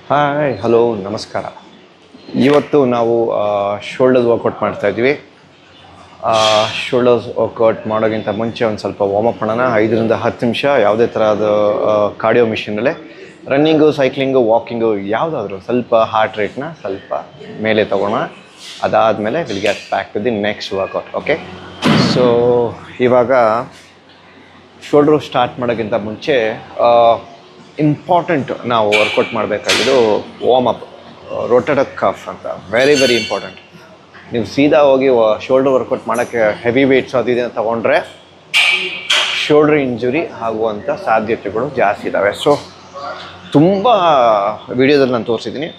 Hi hello ನಮಸ್ಕಾರ. ಇವತ್ತು ನಾವು ಶೋಲ್ಡರ್ಸ್ ವರ್ಕೌಟ್ ಮಾಡ್ತಾಯಿದ್ವಿ. ಶೋಲ್ಡರ್ಸ್ ವರ್ಕೌಟ್ ಮಾಡೋಕ್ಕಿಂತ ಮುಂಚೆ ಒಂದು ಸ್ವಲ್ಪ ವಾರ್ಮಪ್ ಮಾಡೋಣ. 5-10 ನಿಮಿಷ ಯಾವುದೇ ಥರದ ಕಾರ್ಡಿಯೋ ಮಿಷಿನಲ್ಲೇ ರನ್ನಿಂಗು, ಸೈಕ್ಲಿಂಗು, ವಾಕಿಂಗು ಯಾವುದಾದ್ರೂ ಸ್ವಲ್ಪ ಹಾರ್ಟ್ ರೇಟ್ನ ಸ್ವಲ್ಪ ಮೇಲೆ ತೊಗೋಣ. ಅದಾದಮೇಲೆ will get back to the next workout. Okay, so ಇವಾಗ ಶೋಲ್ಡ್ರು ಸ್ಟಾರ್ಟ್ ಮಾಡೋಕ್ಕಿಂತ ಮುಂಚೆ ಇಂಪಾರ್ಟೆಂಟ್ ನಾವು ವರ್ಕೌಟ್ ಮಾಡಬೇಕಾಗಿದ್ದು ವಾರ್ಮಪ್, ರೊಟೇಟರ್ ಕಫ್ ಅಂತ. Very very important. ನೀವು ಸೀದಾ ಹೋಗಿ ಶೋಲ್ಡರ್ ವರ್ಕೌಟ್ ಮಾಡೋಕ್ಕೆ ಹೆವಿ ವೇಟ್ಸ್ ಅದಿದೆ ತೊಗೊಂಡ್ರೆ ಶೋಲ್ಡ್ರ್ ಇಂಜುರಿ ಆಗುವಂಥ ಸಾಧ್ಯತೆಗಳು ಜಾಸ್ತಿ ಇದ್ದಾವೆ. ಸೊ ತುಂಬ ವೀಡಿಯೋದಲ್ಲಿ ನಾನು ತೋರಿಸಿದ್ದೀನಿ.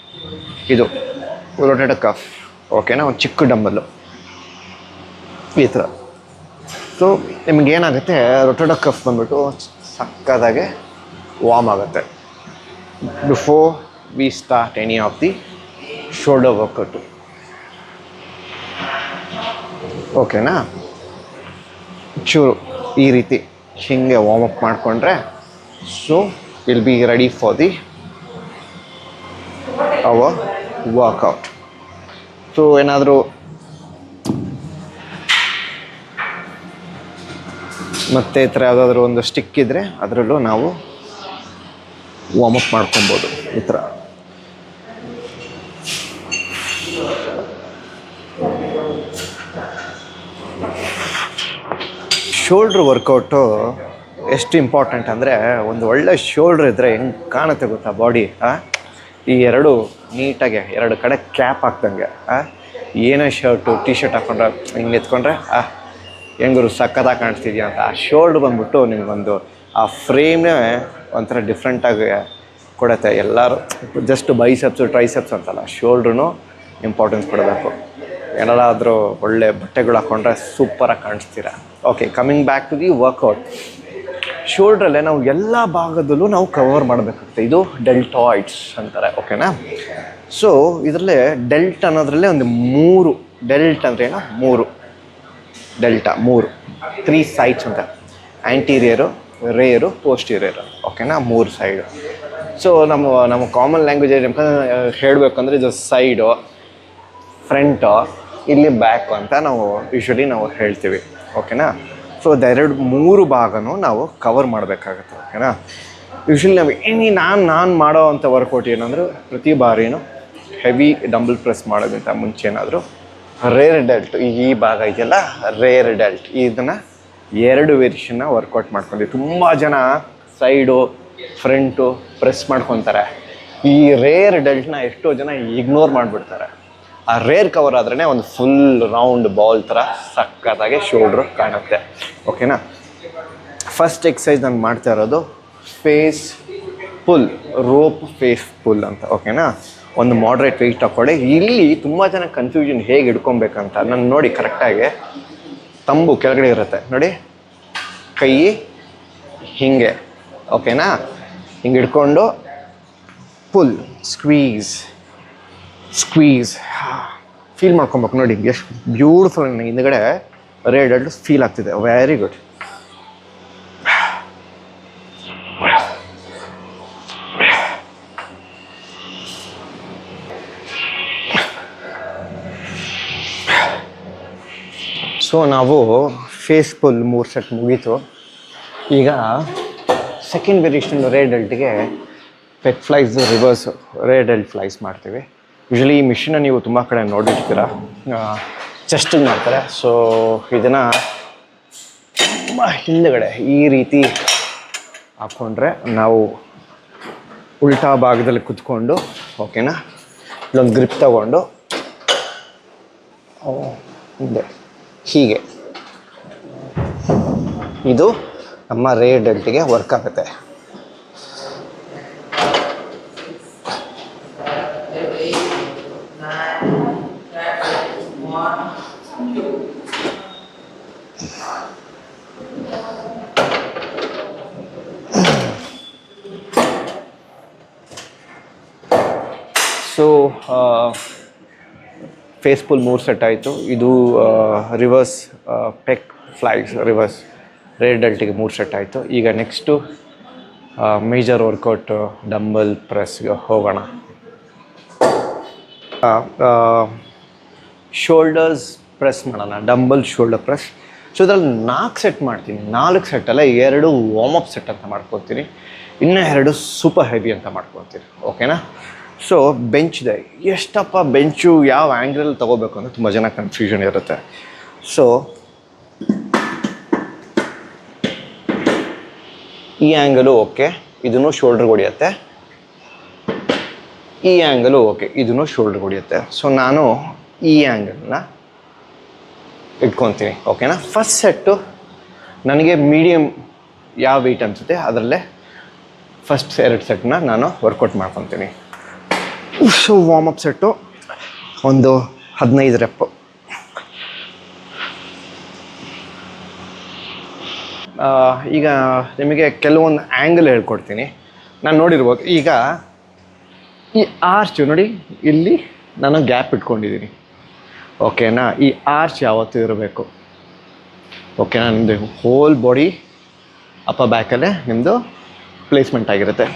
ಇದು ರೊಟೇಟರ್ ಕಫ್, ಓಕೆನಾ? ಒಂದು ಚಿಕ್ಕ ಡಂಬಲ್ಲು ಈ ಥರ. ಸೊ ನಿಮಗೇನಾಗುತ್ತೆ, ರೊಟೇಟರ್ ಕಫ್ ಬಂದ್ಬಿಟ್ಟು ಸಕ್ಕದಾಗೆ ವಾರ್ಮ್ ಆಗುತ್ತೆ before we start any of the shoulder workout. ಓಕೆನಾ? ಚೂರು ಈ ರೀತಿ ಹೀಗೆ ವಾರ್ಮಪ್ ಮಾಡಿಕೊಂಡ್ರೆ so will be ready for the our workout. So ಏನಾದರೂ ಮತ್ತು ಈ ಥರ ಯಾವುದಾದ್ರೂ ಒಂದು ಸ್ಟಿಕ್ ಇದ್ದರೆ ಅದರಲ್ಲೂ ನಾವು ವಾರ್ಮಪ್ ಮಾಡ್ಕೊಬೋದು ಈ ಥರ. ಶೋಲ್ಡ್ರ್ ವರ್ಕೌಟು ಎಷ್ಟು ಇಂಪಾರ್ಟೆಂಟ್ ಅಂದರೆ, ಒಂದು ಒಳ್ಳೆ ಶೋಲ್ಡ್ರ್ ಇದ್ದರೆ ಹೆಂಗೆ ಕಾಣುತ್ತೆ ಗೊತ್ತಾ ಬಾಡಿ? ಈ ಎರಡು ನೀಟಾಗೆ ಎರಡು ಕಡೆ ಕ್ಯಾಪ್ ಹಾಕ್ದಂಗೆ, ಏನೇ ಶರ್ಟು ಟೀ ಶರ್ಟ್ ಹಾಕ್ಕೊಂಡ್ರೆ ಹಿಂಗೆ ಎತ್ಕೊಂಡ್ರೆ ಹೆಂಗರು ಸಕ್ಕತ್ತಾಗಿ ಕಾಣಿಸ್ತಿದ್ಯಾ ಅಂತ. ಆ ಶೋಲ್ಡ್ರ್ ಬಂದ್ಬಿಟ್ಟು ನಿಮಗೊಂದು ಆ ಫ್ರೇಮ್ನೇ ಒಂಥರ ಡಿಫ್ರೆಂಟಾಗಿ ಕೊಡುತ್ತೆ. ಎಲ್ಲರೂ ಜಸ್ಟ್ ಬೈಸೆಪ್ಸು ಟ್ರೈಸೆಪ್ಸ್ ಅಂತಲ್ಲ, ಶೋಲ್ಡ್ರೂ ಇಂಪಾರ್ಟೆನ್ಸ್ ಕೊಡಬೇಕು. ಏನಾದರೂ ಒಳ್ಳೆ ಬಟ್ಟೆಗಳು ಹಾಕ್ಕೊಂಡ್ರೆ ಸೂಪರಾಗಿ ಕಾಣಿಸ್ತೀರ. Okay, coming back to the workout. ಶೋಲ್ಡ್ರಲ್ಲೇ ನಾವು ಎಲ್ಲ ಭಾಗದಲ್ಲೂ ನಾವು ಕವರ್ ಮಾಡಬೇಕಾಗುತ್ತೆ. ಇದು ಡೆಲ್ಟಾಯ್ಡ್ಸ್ ಅಂತಾರೆ, ಓಕೆನಾ? ಸೊ ಇದರಲ್ಲೇ ಡೆಲ್ಟ್ ಅನ್ನೋದ್ರಲ್ಲೇ ಒಂದು 3 ಡೆಲ್ಟ್ ಅಂದರೆ ಏನೋ 3 ಡೆಲ್ಟಾ, 3 ಸೈಡ್ಸ್ ಅಂತ. ಆ್ಯಂಟೀರಿಯರು, ರೇರು, ಪೋಸ್ಟೀರಿಯರು, ಓಕೆನಾ? 3 ಸೈಡು. ಸೊ ನಮ್ಮ ಕಾಮನ್ ಲ್ಯಾಂಗ್ವೇಜ್ ಹೇಳಬೇಕಂದ್ರೆ ಇದು ಸೈಡು, ಫ್ರಂಟು, ಇಲ್ಲಿ ಬ್ಯಾಕು ಅಂತ ನಾವು ಯೂಶ್ವಲಿ ನಾವು ಹೇಳ್ತೀವಿ, ಓಕೆನಾ? ಸೊ ಅದೆರಡು 3 ಭಾಗನೂ ನಾವು ಕವರ್ ಮಾಡಬೇಕಾಗತ್ತೆ, ಓಕೆನಾ? ಯೂಶ್ವಲಿ ನಾನು ಮಾಡೋ ಅಂಥ ವರ್ಕೌಟ್ ಏನಂದ್ರೆ, ಪ್ರತಿ ಬಾರಿನೂ ಹೆವಿ ಡಂಬಲ್ ಪ್ರೆಸ್ ಮಾಡೋದ್ಕಿಂತ ಮುಂಚೆ ಏನಾದರೂ ರೇರ್ ಡೆಲ್ಟ್, ಈ ಭಾಗ ಇದೆಯಲ್ಲ ರೇರ್ ಡೆಲ್ಟ್, ಇದನ್ನು 2 ವೇರಿಯೇಷನ್ನ ವರ್ಕೌಟ್ ಮಾಡ್ಕೊಂಡ್ವಿ. ತುಂಬ ಜನ ಸೈಡು ಫ್ರಂಟು ಪ್ರೆಸ್ ಮಾಡ್ಕೊತಾರೆ. ಈ ರೇರ್ ಡೆಲ್ಟ್ನ ಎಷ್ಟೋ ಜನ ಇಗ್ನೋರ್ ಮಾಡಿಬಿಡ್ತಾರೆ. ಆ ರೇರ್ ಕವರ್ ಆದ್ರೇ ಒಂದು ಫುಲ್ ರೌಂಡ್ ಬಾಲ್ ಥರ ಸಕ್ಕತ್ತಾಗಿ ಶೋಲ್ಡ್ರು ಕಾಣುತ್ತೆ, ಓಕೆನಾ? ಫಸ್ಟ್ ಎಕ್ಸಸೈಸ್ ನಾನು ಮಾಡ್ತಾ ಇರೋದು face pull, rope face pull ಅಂತ, ಓಕೆನಾ? ಒಂದು ಮಾಡ್ರೇಟ್ ವೆಯ್ಟ್ ಹಾಕ್ಕೊಳ್ಳಿ. ಇಲ್ಲಿ ತುಂಬ ಜನ ಕನ್ಫ್ಯೂಷನ್ ಹೇಗೆ ಹಿಡ್ಕೊಬೇಕಂತ ನಾನು ನೋಡಿ ಕರೆಕ್ಟಾಗಿ. ತಂಬು ಕೆಳಗಡೆ ಇರುತ್ತೆ ನೋಡಿ, ಕೈ ಹೀಗೆ, ಓಕೆನಾ? ಹಿಂಗೆ ಹಿಡ್ಕೊಂಡು ಪುಲ್, ಸ್ಕ್ವೀಸ್ ಫೀಲ್ ಮಾಡ್ಕೊಬೇಕು. ನೋಡಿ ಎಷ್ಟು ಬ್ಯೂಟಿಫುಲ್ ನನಗೆ ಹಿಂದ್ಗಡೆ ರೇಡ್ ಫೀಲ್ ಆಗ್ತಿದೆ. Very good. ಸೊ ನಾವು ಫೇಸ್ ಪುಲ್ 3 ಸೆಟ್ ಮುಗೀತು. ಈಗ ಸೆಕೆಂಡ್ ವೇರಿಯೇಷನ್ ರೇರ್ ಡೆಲ್ಟ್ಗೆ pec flies, reverse rear delt flies ಮಾಡ್ತೀವಿ. ಯೂಶ್ವಲಿ ಈ ಮಿಷಿನ ನೀವು ತುಂಬ ಕಡೆ ನೋಡಿರ್ತೀರ, ಚೆಸ್ಟಿಗೆ ಮಾಡ್ತಾರೆ. ಸೊ ಇದನ್ನು ತುಂಬ ಹಿಂದುಗಡೆ ಈ ರೀತಿ ಹಾಕ್ಕೊಂಡ್ರೆ ನಾವು ಉಲ್ಟಾ ಭಾಗದಲ್ಲಿ ಕುತ್ಕೊಂಡು, ಓಕೆನಾ? ಇಲ್ಲೊಂದು ಗ್ರಿಪ್ ತಗೊಂಡು ಹಿಂದೆ ಹೀಗೆ, ಇದು ನಮ್ಮ ರೇರ್ ಡೆಲ್ಟಿಗೆ ವರ್ಕ್ ಆಗುತ್ತೆ. ಸೊ ಫೇಸ್ ಪುಲ್ 3 ಸೆಟ್ ಆಯಿತು. ಇದು reverse pec flies, reverse rear ಡೆಲ್ಟಿಗೆ 3 ಸೆಟ್ ಆಯಿತು. ಈಗ ನೆಕ್ಸ್ಟು ಮೇಜರ್ ವರ್ಕೌಟ್ ಡಂಬಲ್ ಪ್ರೆಸ್ಗೆ ಹೋಗೋಣ. ಶೋಲ್ಡರ್ಸ್ ಪ್ರೆಸ್ ಮಾಡೋಣ, ಡಂಬಲ್ ಶೋಲ್ಡರ್ ಪ್ರೆಸ್. ಸೊ ಇದರಲ್ಲಿ 4 ಸೆಟ್ ಮಾಡ್ತೀನಿ. 4 ಸೆಟ್ಟಲ್ಲ, 2 ವಾರ್ಮಪ್ ಸೆಟ್ ಅಂತ ಮಾಡ್ಕೊತೀನಿ, ಇನ್ನೂ 2 ಸೂಪರ್ ಹೆವಿ ಅಂತ ಮಾಡ್ಕೊತೀನಿ. ಓಕೆನಾ? ಸೊ ಬೆಂಚ್ ಇದೆ. ಎಷ್ಟಪ್ಪ ಬೆಂಚು, ಯಾವ ಆ್ಯಂಗಲಲ್ಲಿ ತೊಗೋಬೇಕು ಅಂತ ತುಂಬ ಜನ ಕನ್ಫ್ಯೂಷನ್ ಇರುತ್ತೆ. ಸೊ ಈ ಆ್ಯಂಗಲು ಓಕೆ, ಇದನ್ನು ಶೋಲ್ಡ್ರ್ ಹೊಡಿಯುತ್ತೆ. ಈ ಆ್ಯಂಗಲು ಓಕೆ, ಇದನ್ನು ಶೋಲ್ಡ್ರ್ ಹೊಡಿಯುತ್ತೆ. ಸೊ ನಾನು ಈ ಆ್ಯಂಗಲ್ನ ಇಟ್ಕೊತೀನಿ. ಓಕೆನಾ? ಫಸ್ಟ್ ಸೆಟ್ಟು ನನಗೆ ಮೀಡಿಯಮ್ ಯಾವ ವೆಯ್ಟ್ ಅನಿಸುತ್ತೆ ಅದರಲ್ಲೇ ಫಸ್ಟ್ 2 ಸೆಟ್ನ ನಾನು ವರ್ಕೌಟ್ ಮಾಡ್ಕೊತೀನಿ. ಸೊ ವಾರ್ಮಪ್ ಸೆಟ್ಟು ಒಂದು 15 ರೆಪ್ಪು. ಈಗ ನಿಮಗೆ ಕೆಲವೊಂದು ಆ್ಯಂಗಲ್ ಹೇಳ್ಕೊಡ್ತೀನಿ. ನಾನು ನೋಡಿರ್ಬೋದು, ಈಗ ಈ ಆರ್ಚ್ ನೋಡಿ, ಇಲ್ಲಿ ನಾನು ಗ್ಯಾಪ್ ಇಟ್ಕೊಂಡಿದ್ದೀನಿ. ಓಕೆನಾ? ಈ ಆರ್ಚ್ ಯಾವತ್ತೂ ಇರಬೇಕು. ಓಕೆನಾ? ನಿಮ್ಮದು ಹೋಲ್ ಬಾಡಿ ಅಪ್ಪ ಬ್ಯಾಕಲ್ಲೇ ನಿಮ್ಮದು ಪ್ಲೇಸ್ಮೆಂಟ್ ಆಗಿರುತ್ತೆ.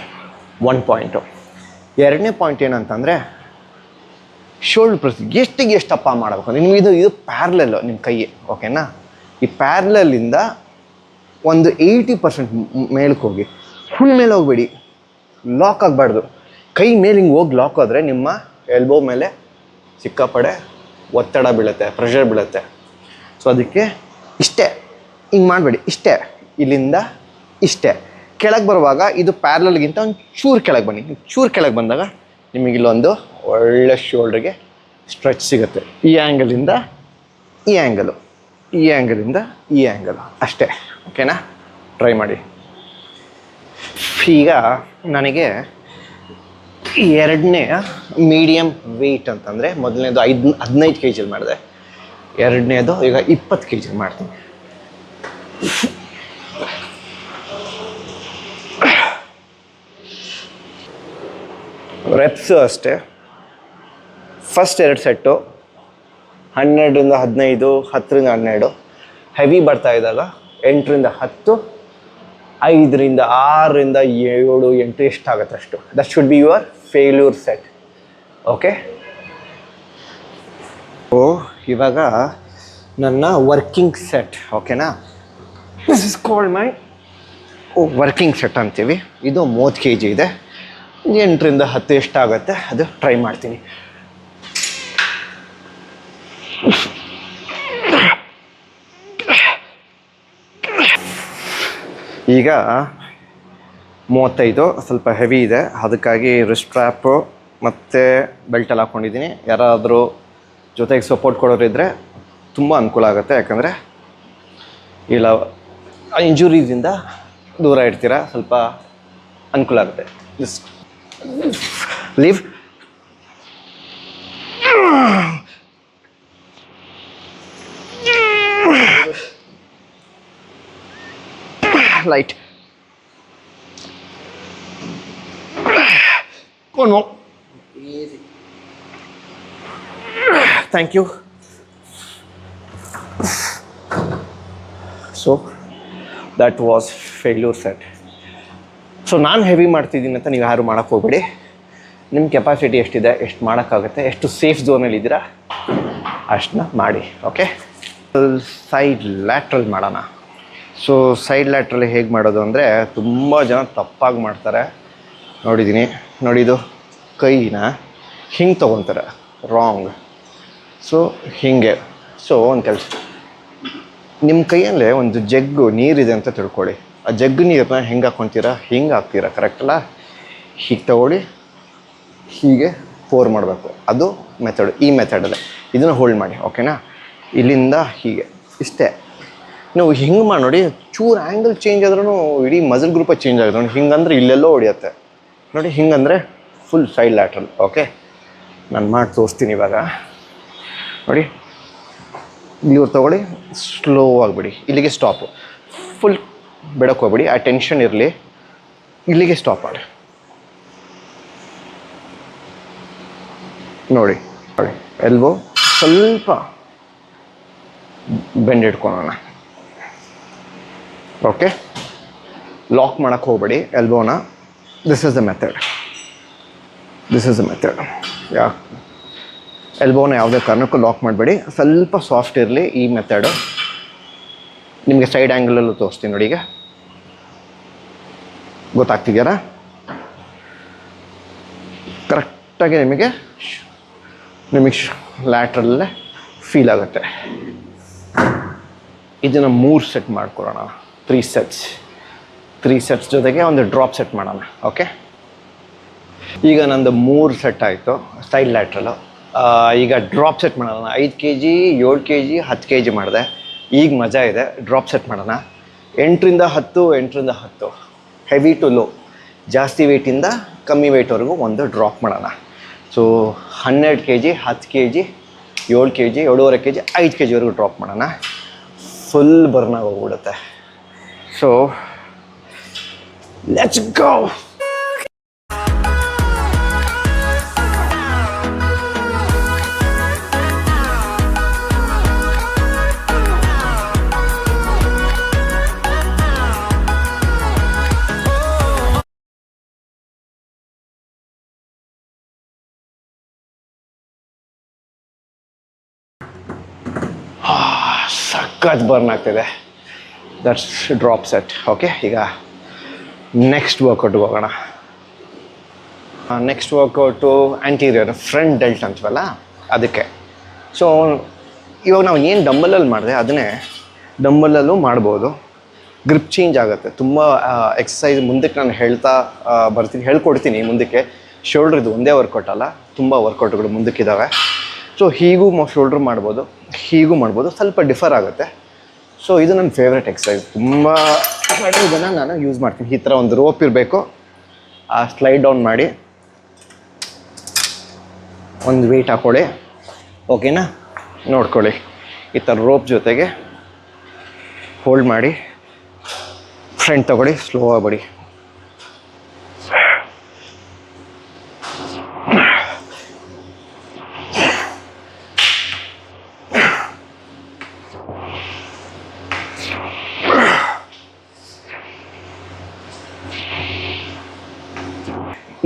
1 ಪಾಯಿಂಟು. 2ನೇ ಪಾಯಿಂಟ್ ಏನಂತಂದರೆ ಶೋಲ್ಡ್ರ್ ಪ್ರೆಸ್ ಎಷ್ಟಪ್ಪ ಮಾಡಬೇಕು. ನಿಮ್ಗೆ ಇದು ಪ್ಯಾರ್ಲಲ್ಲು ನಿಮ್ಮ ಕೈ. ಓಕೆನಾ? ಈ ಪ್ಯಾರ್ಲಲ್ಲಿಂದ ಒಂದು 80% ಮೇಲಕ್ಕೆ ಹೋಗಿ, ಫುಲ್ ಮೇಲೆ ಹೋಗ್ಬೇಡಿ, ಲಾಕ್ ಆಗಬಾರ್ದು. ಕೈ ಮೇಲೆ ಹಿಂಗೆ ಹೋಗಿ ಲಾಕ್ ಆದರೆ ನಿಮ್ಮ ಎಲ್ಬೋ ಮೇಲೆ ಸಿಕ್ಕಾಪಡೆ ಒತ್ತಡ ಬೀಳುತ್ತೆ, ಪ್ರೆಷರ್ ಬೀಳುತ್ತೆ. ಸೊ ಅದಕ್ಕೆ ಇಷ್ಟೇ, ಹಿಂಗೆ ಮಾಡಬೇಡಿ, ಇಷ್ಟೇ, ಇಲ್ಲಿಂದ ಇಷ್ಟೇ. ಕೆಳಗೆ ಬರುವಾಗ ಇದು ಪ್ಯಾರ್ಲಲ್ಗಿಂತ ಒಂದು ಚೂರು ಕೆಳಗೆ ಬನ್ನಿ. ಚೂರು ಕೆಳಗೆ ಬಂದಾಗ ನಿಮಗಿಲ್ಲೊಂದು ಒಳ್ಳೆ ಶೋಲ್ಡ್ರಿಗೆ ಸ್ಟ್ರೆಚ್ ಸಿಗುತ್ತೆ. ಈ ಆ್ಯಂಗಲಿಂದ ಈ ಆ್ಯಂಗಲು, ಈ ಆ್ಯಂಗಲಿಂದ ಈ ಆ್ಯಂಗಲು, ಅಷ್ಟೇ. ಓಕೆನಾ? ಟ್ರೈ ಮಾಡಿ. ಈಗ ನನಗೆ 2ನೇ ಮೀಡಿಯಮ್ ವೆಯ್ಟ್ ಅಂತಂದರೆ, ಮೊದಲನೇದು 15 kg ಮಾಡಿದೆ, 2ನೇದು ಈಗ 20 kg ಮಾಡ್ತೀನಿ. ರೆಪ್ಸು ಅಷ್ಟೇ. ಫಸ್ಟ್ 2 ಸೆಟ್ಟು 12ರಿಂದ 15, 10ರಿಂದ 12. ಹೆವಿ ಬರ್ತಾ ಇದ್ದಾಗ 8ರಿಂದ 10, 5ರಿಂದ 6ರಿಂದ 7, 8 ಎಷ್ಟಾಗುತ್ತೆ ಅಷ್ಟು. That should be your failure set. Okay? ಓ ಇವಾಗ ನನ್ನ ವರ್ಕಿಂಗ್ ಸೆಟ್. ಓಕೆನಾ? This is called my working set ಅಂತೀವಿ. ಇದು 30 kg ಇದೆ. 8ರಿಂದ 10 ಎಷ್ಟಾಗುತ್ತೆ ಅದು ಟ್ರೈ ಮಾಡ್ತೀನಿ. ಈಗ 35 ಸ್ವಲ್ಪ ಹೆವಿ ಇದೆ, ಅದಕ್ಕಾಗಿ ರಿಸ್ಟ್ ಸ್ಟ್ರ್ಯಾಪು ಮತ್ತು ಬೆಲ್ಟಲ್ಲಿ ಹಾಕ್ಕೊಂಡಿದ್ದೀನಿ. ಯಾರಾದರೂ ಜೊತೆಗೆ ಸಪೋರ್ಟ್ ಕೊಡೋರಿದ್ದರೆ ತುಂಬ ಅನುಕೂಲ ಆಗುತ್ತೆ. ಯಾಕಂದರೆ ಇಲ್ಲ ಇಂಜುರೀಸಿಂದ ದೂರ ಇಡ್ತೀರ, ಸ್ವಲ್ಪ ಅನುಕೂಲ ಆಗುತ್ತೆ. Leave light. One more. Easy. Thank you. So that was failure set. So ನಾನು ಹೆವಿ ಮಾಡ್ತಿದ್ದೀನಿ ಅಂತ ನೀವು ಯಾರು ಮಾಡೋಕ್ಕೆ ಹೋಗ್ಬೇಡಿ. ನಿಮ್ಮ ಕೆಪಾಸಿಟಿ ಎಷ್ಟಿದೆ, ಎಷ್ಟು ಮಾಡೋಕ್ಕಾಗುತ್ತೆ, ಎಷ್ಟು ಸೇಫ್ ಝೋನಲ್ಲಿ ಇದ್ದೀರಾ ಅಷ್ಟನ್ನ ಮಾಡಿ. ಓಕೆ? ಸೈಡ್ ಲ್ಯಾಟ್ರಲ್ ಮಾಡೋಣ. ಸೊ ಸೈಡ್ ಲ್ಯಾಟ್ರಲ್ ಹೇಗೆ ಮಾಡೋದು ಅಂದರೆ, ತುಂಬ ಜನ ತಪ್ಪಾಗಿ ಮಾಡ್ತಾರೆ, ನೋಡಿದ್ದೀನಿ. ನೋಡಿದು ಕೈನ ಹಿಂಗೆ ತೊಗೊತಾರೆ, ರಾಂಗ್. ಸೊ ಹೀಗೆ. ಸೊ ಒಂದು ಕೆಲಸ, ನಿಮ್ಮ ಕೈಯಲ್ಲೇ ಒಂದು ಜಗ್ಗು ನೀರಿದೆ ಅಂತ ತಿಳ್ಕೊಳ್ಳಿ. ಆ ಜಗ್ಗು ನೀರನ್ನ ಹೆಂಗೆ ಹಾಕ್ಕೊತೀರಾ, ಹಿಂಗೆ ಹಾಕ್ತೀರಾ, ಕರೆಕ್ಟಲ್ಲ? ಹೀಗೆ ತಗೊಳ್ಳಿ, ಹೀಗೆ ಪೋರ್ ಮಾಡಬೇಕು. ಅದು ಮೆಥಡ್. ಈ ಮೆಥಡಲ್ಲೇ ಇದನ್ನು ಹೋಲ್ಡ್ ಮಾಡಿ. ಓಕೆನಾ? ಇಲ್ಲಿಂದ ಹೀಗೆ, ಇಷ್ಟೇ. ನೀವು ಹಿಂಗೆ ಮಾಡಿ ನೋಡಿ, ಚೂರು ಆ್ಯಂಗಲ್ ಚೇಂಜ್ ಆದ್ರೂ ಇಡೀ ಮಸಲ್ ಗ್ರೂಪೇ ಚೇಂಜ್ ಆಗುತ್ತೆ ನೋಡಿ. ಹಿಂಗಂದ್ರೆ ಇಲ್ಲೆಲ್ಲೋ ಹೊಡಿಯುತ್ತೆ ನೋಡಿ. ಹಿಂಗಂದರೆ ಫುಲ್ ಸೈಡ್ ಲ್ಯಾಟ್ರಲ್. ಓಕೆ? ನಾನು ಮಾಡಿ ತೋರಿಸ್ತೀನಿ ಇವಾಗ. ನೋಡಿ, ಇವ್ರು ತೊಗೊಳ್ಳಿ, ಸ್ಲೋ ಆಗಿಬಿಡಿ, ಇಲ್ಲಿಗೆ ಸ್ಟಾಪು. ಫುಲ್ ಬಿಡಕ್ಕೆ ಹೋಗ್ಬಿಡಿ, ಆ ಟೆನ್ಷನ್ ಇರಲಿ. ಇಲ್ಲಿಗೆ ಸ್ಟಾಪ್ ಮಾಡಿ. ನೋಡಿ ನೋಡಿ, ಎಲ್ಬೋ ಸ್ವಲ್ಪ ಬೆಂಡ್ ಇಟ್ಕೊಳ್ಳೋಣ. ಓಕೆ? ಲಾಕ್ ಮಾಡೋಕ್ಕೆ ಹೋಗ್ಬೇಡಿ ಎಲ್ಬೋನ. This is the method. This is the method. ಎಲ್ಬೋನ ಯಾವುದೇ ಕಾರಣಕ್ಕೂ ಲಾಕ್ ಮಾಡಬೇಡಿ, ಸ್ವಲ್ಪ ಸಾಫ್ಟ್ ಇರಲಿ ಈ ಮೆಥಡು. ನಿಮಗೆ ಸೈಡ್ ಆ್ಯಂಗಲಲ್ಲೂ ತೋರಿಸ್ತೀನಿ ನೋಡಿ, ಈಗ ಗೊತ್ತಾಗ್ತಿದೆಯಾ? ಕರೆಕ್ಟಾಗಿ ನಿಮಗೆ ಲ್ಯಾಟ್ರಲ್ಲೇ ಫೀಲ್ ಆಗುತ್ತೆ. ಇದನ್ನು 3 ಸೆಟ್ ಮಾಡ್ಕೊಳ್ಳೋಣ, 3 ಸೆಟ್ಸ್ ಜೊತೆಗೆ ಒಂದು ಡ್ರಾಪ್ ಸೆಟ್ ಮಾಡೋಣ. ಓಕೆ, ಈಗ ನಂದು 3 ಸೆಟ್ ಆಯಿತು ಸೈಡ್ ಲ್ಯಾಟ್ರಲ್ಲು. ಈಗ ಡ್ರಾಪ್ ಸೆಟ್ ಮಾಡೋಣ. 5 kg 7 kg 10 kg ಮಾಡಿದೆ. ಈಗ ಮಜಾ ಇದೆ, ಡ್ರಾಪ್ ಸೆಟ್ ಮಾಡೋಣ. 8ರಿಂದ 10 ಹೆವಿ ಟು ಲೋ, ಜಾಸ್ತಿ ವೆಯ್ಟಿಂದ ಕಮ್ಮಿ ವೆಯ್ಟ್ವರೆಗೂ ಒಂದು ಡ್ರಾಪ್ ಮಾಡೋಣ. So 12 kg 10 kg 7 kg 7.5 kg 5 kgವರೆಗೂ ಡ್ರಾಪ್ ಮಾಡೋಣ. ಫುಲ್ ಬರ್ನಾಗಿ ಹೋಗ್ಬಿಡುತ್ತೆ. So let's go. ಸಖತ್ ಬರ್ನ್ ಆಗ್ತಿದೆ. That's drop set. ಓಕೆ, ಈಗ ನೆಕ್ಸ್ಟ್ ವರ್ಕೌಟ್ಗೆ ಹೋಗೋಣ. Next workout anterior front delt ಅಂತೀವಲ್ಲ ಅದಕ್ಕೆ. ಸೊ ಇವಾಗ ನಾವು ಏನು ಡಂಬಲಲ್ಲಿ ಮಾಡಿದೆ ಅದನ್ನೇ ಡಂಬಲಲ್ಲೂ ಮಾಡ್ಬೋದು. ಗ್ರಿಪ್ ಚೇಂಜ್ ಆಗುತ್ತೆ. ತುಂಬ ಎಕ್ಸಸೈಸ್ ಮುಂದಕ್ಕೆ ನಾನು ಹೇಳ್ಕೊಡ್ತೀನಿ ಮುಂದಕ್ಕೆ. ಶೋಲ್ಡ್ರದ್ದು ಒಂದೇ ವರ್ಕೌಟ್ ಅಲ್ಲ, ತುಂಬ ವರ್ಕೌಟ್ಗಳು ಮುಂದಕ್ಕಿದ್ದಾವೆ. ಸೊ ಹೀಗೂ ಶೋಲ್ಡ್ರ್ ಮಾಡ್ಬೋದು, ಹೀಗೂ ಮಾಡ್ಬೋದು, ಸ್ವಲ್ಪ ಡಿಫರ್ ಆಗುತ್ತೆ. ಸೊ ಇದು ನನ್ನ ಫೇವ್ರೆಟ್ ಎಕ್ಸಸೈಸ್. ತುಂಬ ಇದನ್ನು ನಾನು ಯೂಸ್ ಮಾಡ್ತೀನಿ. ಈ ಥರ ಒಂದು ರೋಪ್ ಇರಬೇಕು, ಆ ಸ್ಲೈಡ್ ಡೌನ್ ಮಾಡಿ ಒಂದು ವೆಯ್ಟ್ ಹಾಕ್ಕೊಳ್ಳಿ. ಓಕೆನಾ, ನೋಡ್ಕೊಳ್ಳಿ. ಈ ಥರ ರೋಪ್ ಜೊತೆಗೆ ಹೋಲ್ಡ್ ಮಾಡಿ ಫ್ರಂಟ್ ತಗೊಳ್ಳಿ, ಸ್ಲೋ ಆಗಿಬಿಡಿ.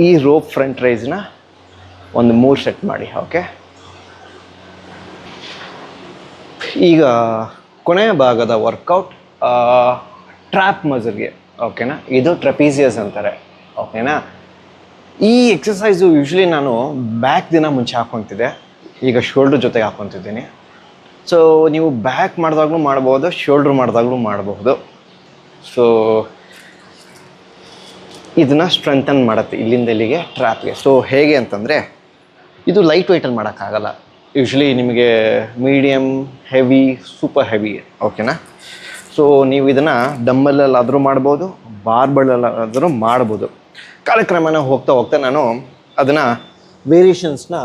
ಈ ರೋಪ್ ಫ್ರಂಟ್ ರೈಸ್ನ ಒಂದು 3 ಸೆಟ್ ಮಾಡಿ. ಓಕೆ, ಈಗ ಕೊನೆಯ ಭಾಗದ ವರ್ಕೌಟ್ ಟ್ರ್ಯಾಪ್ ಮಸಲ್ಗೆ. ಓಕೆನಾ, ಇದು ಟ್ರೆಪೀಸಿಯಸ್ ಅಂತಾರೆ. ಓಕೆನಾ, ಈ ಎಕ್ಸಸೈಸು ಯೂಶ್ವಲಿ ನಾನು ಬ್ಯಾಕ್ ದಿನ ಮುಂಚೆ ಹಾಕ್ಕೊತಿದ್ದೆ, ಈಗ ಶೋಲ್ಡ್ರ್ ಜೊತೆಗೆ ಹಾಕ್ಕೊತಿದ್ದೀನಿ. ಸೊ ನೀವು ಬ್ಯಾಕ್ ಮಾಡಿದಾಗಲೂ ಮಾಡ್ಬೋದು, ಶೋಲ್ಡ್ರ್ ಮಾಡಿದಾಗಲೂ ಮಾಡಬಹುದು. ಸೊ ಇದನ್ನು ಸ್ಟ್ರೆಂಥನ್ ಮಾಡುತ್ತೆ ಇಲ್ಲಿಂದ ಇಲ್ಲಿಗೆ ಟ್ರ್ಯಾಪ್ಗೆ. ಸೊ ಹೇಗೆ ಅಂತಂದರೆ, ಇದು ಲೈಟ್ ವೆಯ್ಟಲ್ಲಿ ಮಾಡೋಕ್ಕಾಗಲ್ಲ. ಯೂಶ್ವಲಿ ನಿಮಗೆ ಮೀಡಿಯಮ್, ಹೆವಿ, ಸೂಪರ್ ಹೆವಿ. ಓಕೆನಾ, ಸೊ ನೀವು ಇದನ್ನು ಡಂಬಲಲ್ಲಾದರೂ ಮಾಡ್ಬೋದು, ಬಾರ್ಬಲಲ್ಲಾದರೂ ಮಾಡ್ಬೋದು. ಕಾಲಕ್ರಮೇಣ ಹೋಗ್ತಾ ನಾನು ಅದನ್ನು ವೇರಿಯೇಷನ್ಸ್ನ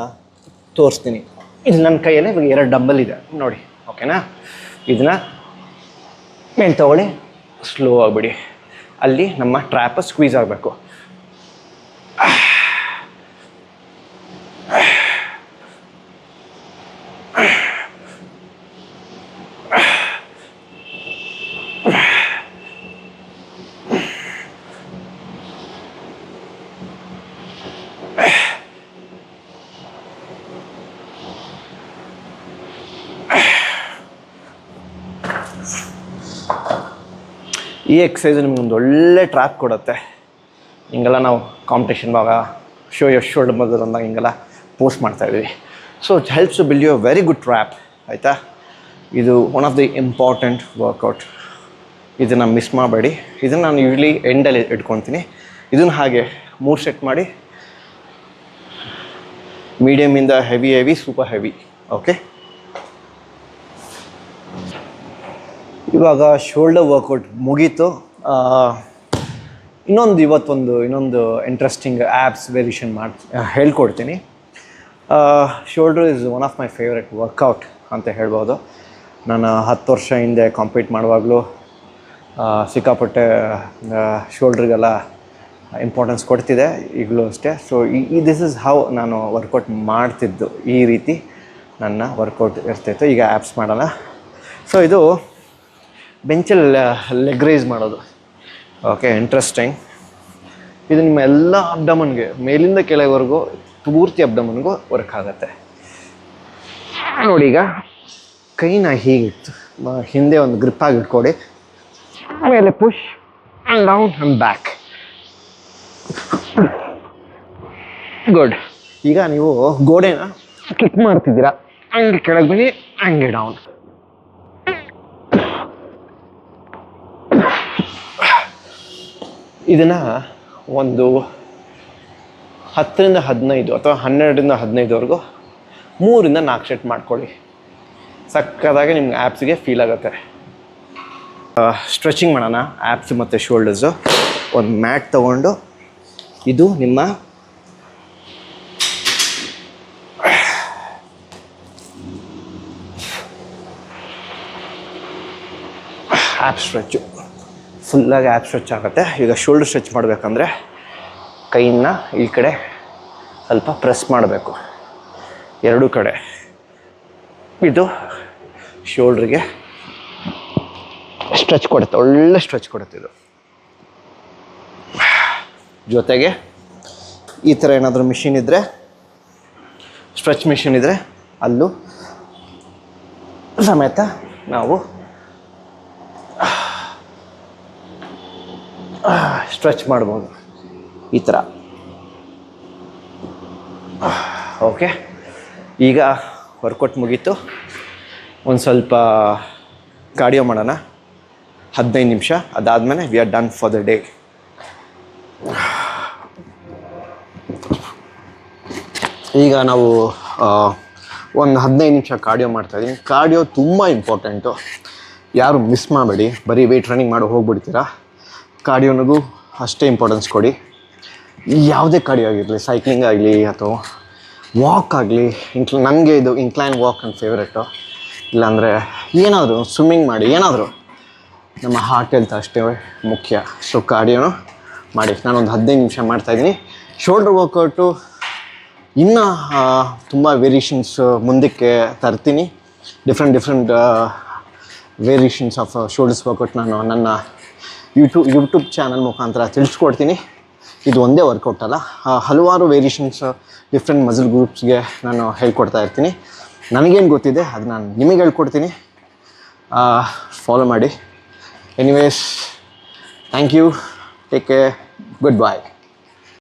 ತೋರಿಸ್ತೀನಿ. ಇದು ನನ್ನ ಕೈಯಲ್ಲೇ ಇವಾಗ 2 ಡಂಬಲ್ ಇದೆ ನೋಡಿ. ಓಕೆನಾ, ಇದನ್ನು ಮೇಲೆ ತಗೊಳ್ಳಿ, ಸ್ಲೋ ಆಗಿಬಿಡಿ. ಅಲ್ಲಿ ನಮ್ಮ ಟ್ರ್ಯಾಪ್ ಸ್ಕ್ವೀಸ್ ಆಗಬೇಕು. ಈ ಎಕ್ಸಸೈಸ್ ನಿಮ್ಗೆ ಒಂದು ಒಳ್ಳೆ ಟ್ರ್ಯಾಪ್ ಕೊಡುತ್ತೆ. ಹಿಂಗೆಲ್ಲ ನಾವು ಕಾಂಪಿಟೇಷನ್ ಭಾಗ ಶೋ ಯೋರ್ ಶೋಲ್ಡರ್ ಮಸಲ್ ಅಂದಾಗ ಹಿಂಗೆಲ್ಲ ಪೋಸ್ಟ್ ಮಾಡ್ತಾಯಿದ್ವಿ. So it helps to build you a very good trap. ಆಯಿತಾ, ಇದು one of the important workout. ಇದನ್ನು ಮಿಸ್ ಮಾಡಬೇಡಿ. ಇದನ್ನು ನಾನು ಯೂಶ್ವಲಿ ಎಂಡಲ್ಲಿ ಇಟ್ಕೊತೀನಿ. ಇದನ್ನು ಹಾಗೆ 3 ಸೆಟ್ ಮಾಡಿ, ಮೀಡಿಯಮಿಂದ ಹೆವಿ, ಸೂಪರ್ ಹೆವಿ. ಓಕೆ, ಇವಾಗ ಶೋಲ್ಡರ್ ವರ್ಕೌಟ್ ಮುಗೀತು. ಇನ್ನೊಂದು ಇಂಟ್ರೆಸ್ಟಿಂಗ್ ಆ್ಯಪ್ಸ್ ವೇರಿಯೇಷನ್ ಹೇಳ್ಕೊಡ್ತೀನಿ. Shoulder is one of my favourite workout ಅಂತ ಹೇಳ್ಬೋದು. ನಾನು 10 ವರ್ಷ ಹಿಂದೆ ಕಾಂಪೀಟ್ ಮಾಡುವಾಗಲೂ ಸಿಕ್ಕಾಪಟ್ಟೆ ಶೋಲ್ಡ್ರಿಗೆಲ್ಲ ಇಂಪಾರ್ಟೆನ್ಸ್ ಕೊಡ್ತಿದ್ದೆ, ಈಗಲೂ ಅಷ್ಟೇ. ಸೊ ದಿಸ್ ಇಸ್ ಹೌ ನಾನು ವರ್ಕೌಟ್ ಮಾಡ್ತಿದ್ದು. ಈ ರೀತಿ ನನ್ನ ವರ್ಕೌಟ್ ಇರ್ತಾಯಿತ್ತು. ಈಗ ಆ್ಯಪ್ಸ್ ಮಾಡೋಣ. ಸೊ ಇದು ಬೆಂಚಲ್ಲಿ ಲೆಗ್ ರೈಸ್ ಮಾಡೋದು. Okay, interesting. ಇದು ನಿಮ್ಮ ಎಲ್ಲ ಅಬ್ಡಮನ್ಗೆ, ಮೇಲಿಂದ ಕೆಳವರೆಗೂ ಪೂರ್ತಿ ಅಬ್ಡಮನ್ಗೂ ವರ್ಕ್ ಆಗುತ್ತೆ. ನೋಡಿ ಈಗ ಕೈನ ಹೀಗಿತ್ತು ಹಿಂದೆ ಒಂದು ಗ್ರಿಪ್ಪಾಗಿ ಇಟ್ಕೊಡಿ, ಆಮೇಲೆ push and down and back. Good. ಈಗ ನೀವು ಗೋಡೆನ ಕ್ಲಿಕ್ ಮಾಡ್ತಿದ್ದೀರಾ, ಹಂಗೆ ಕೆಳಗೆ ಬನ್ನಿ, ಹಂಗೆ ಡೌನ್. ಇದನ್ನು ಒಂದು 10ರಿಂದ 15 ಅಥವಾ 12ರಿಂದ 15ವರೆಗೂ 3ರಿಂದ 4 ಸೆಟ್ ಮಾಡ್ಕೊಳ್ಳಿ. ಸಕ್ಕದಾಗಿ ನಿಮ್ಗೆ ಆ್ಯಪ್ಸಿಗೆ ಫೀಲ್ ಆಗುತ್ತೆ. ಸ್ಟ್ರೆಚಿಂಗ್ ಮಾಡೋಣ ಆ್ಯಪ್ಸ್ ಮತ್ತು ಶೋಲ್ಡರ್ಸು. ಒಂದು ಮ್ಯಾಟ್ ತೊಗೊಂಡು ಇದು ನಿಮ್ಮ ಆ್ಯಪ್ ಸ್ಟ್ರೆಚ್ಚು, ಫುಲ್ಲಾಗಿ ಆ್ಯಪ್ ಸ್ಟ್ರೆಚ್ ಆಗುತ್ತೆ. ಈಗ ಶೋಲ್ಡರ್ ಸ್ಟ್ರೆಚ್ ಮಾಡಬೇಕಂದ್ರೆ ಕೈಯನ್ನು ಈ ಕಡೆ ಸ್ವಲ್ಪ ಪ್ರೆಸ್ ಮಾಡಬೇಕು, ಎರಡೂ ಕಡೆ. ಇದು ಶೋಲ್ಡ್ರಿಗೆ ಸ್ಟ್ರೆಚ್ ಕೊಡುತ್ತೆ, ಒಳ್ಳೆ ಸ್ಟ್ರೆಚ್ ಕೊಡುತ್ತೆ ಇದು. ಜೊತೆಗೆ ಈ ಥರ ಏನಾದರೂ ಮಿಷಿನ್ ಇದ್ದರೆ, ಸ್ಟ್ರೆಚ್ ಮಿಷಿನ್ ಇದ್ದರೆ ಅಲ್ಲೂ ಸಮೇತ ನಾವು ಸ್ಟ್ರೆಚ್ ಮಾಡ್ಬೋದು ಈ ಥರ. ಓಕೆ, ಈಗ ವರ್ಕೌಟ್ ಮುಗೀತು. ಒಂದು ಸ್ವಲ್ಪ ಕಾರ್ಡಿಯೋ ಮಾಡೋಣ 15 ನಿಮಿಷ. ಅದಾದಮೇಲೆ we are done for the day. ಈಗ ನಾವು ಒಂದು 15 ನಿಮಿಷ ಕಾರ್ಡಿಯೋ ಮಾಡ್ತಾಯಿದ್ದೀನಿ. ಕಾರ್ಡಿಯೋ ತುಂಬ ಇಂಪಾರ್ಟೆಂಟು, ಯಾರು ಮಿಸ್ ಮಾಡಬೇಡಿ. ಬರೀ ವೆಯ್ಟ್ ರನ್ನಿಂಗ್ ಮಾಡಿ ಹೋಗ್ಬಿಡ್ತೀರಾ. ಕಾರ್ಡಿಯೋನಿಗೂ ಅಷ್ಟೇ ಇಂಪಾರ್ಟೆನ್ಸ್ ಕೊಡಿ. ಯಾವುದೇ ಕಾರ್ಡಿಯೋ ಆಗಿರಲಿ, ಸೈಕ್ಲಿಂಗ್ ಆಗಲಿ ಅಥವಾ ವಾಕ್ ಆಗಲಿ. ನನಗೆ ಇದು ಇನ್ಕ್ಲೈನ್ ವಾಕ್ ನನ್ನ ಫೇವ್ರೆಟು. ಇಲ್ಲಾಂದರೆ ಏನಾದರೂ ಸ್ವಿಮ್ಮಿಂಗ್ ಮಾಡಿ, ಏನಾದರೂ ನಮ್ಮ ಹಾರ್ಟ್ ಹೆಲ್ತ್ ಅಷ್ಟೇ ಮುಖ್ಯ. ಸೊ ಕಾರ್ಡಿಯೋನು ಮಾಡಿ. ನಾನೊಂದು 15 ನಿಮಿಷ ಮಾಡ್ತಾಯಿದ್ದೀನಿ. ಶೋಲ್ಡ್ರ್ ವರ್ಕೌಟು ಇನ್ನೂ ತುಂಬ ವೇರಿಯೇಷನ್ಸ್ ಮುಂದಕ್ಕೆ ತರ್ತೀನಿ. Different variations of shoulders workout ನಾನು ನನ್ನ ಯೂಟ್ಯೂಬ್ ಚಾನಲ್ ಮುಖಾಂತರ ತಿಳಿಸ್ಕೊಡ್ತೀನಿ. ಇದು ಒಂದೇ ವರ್ಕೌಟ್ ಅಲ್ಲ, ಹಲವಾರು ವೇರಿಯೇಷನ್ಸ್ ಡಿಫ್ರೆಂಟ್ ಮಸಲ್ ಗ್ರೂಪ್ಸ್ಗೆ ನಾನು ಹೇಳ್ಕೊಡ್ತಾ ಇರ್ತೀನಿ. ನನಗೇನು ಗೊತ್ತಿದೆ ಅದು ನಾನು ನಿಮಗೆ ಹೇಳ್ಕೊಡ್ತೀನಿ. ಫಾಲೋ ಮಾಡಿ. Anyways, thank you, take care, good bye.